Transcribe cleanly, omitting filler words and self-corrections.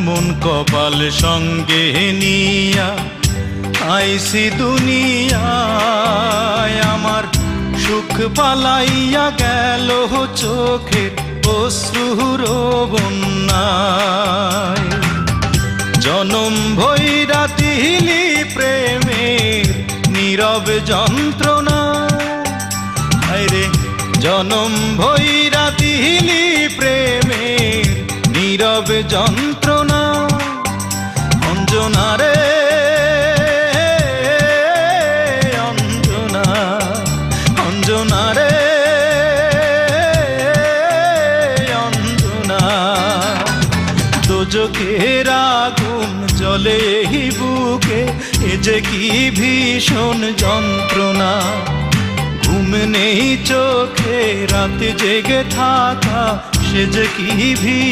এমন কপাল সঙ্গে নিয়া আইসি দুনিয়ায়, আমার সুখ পালাইয়া গেল চোখের অশ্রুর বন্যায়। জনম ভৈরা দিলি প্রেমের নীরব যন্ত্রণা, আরে জনম ভৈরা দিলি প্রেমের নীরব যন্ত্রণা। অঞ্জনা রে অঞ্জনা, অঞ্জনা রে অঞ্জনা, দোজখের আগুন জ্বলে এই বুকে, এ যে কি ভীষণ যন্ত্রণা। ঘুম নেই চোখে রাতে জেগে থাকা, সে যে কি ভীষণ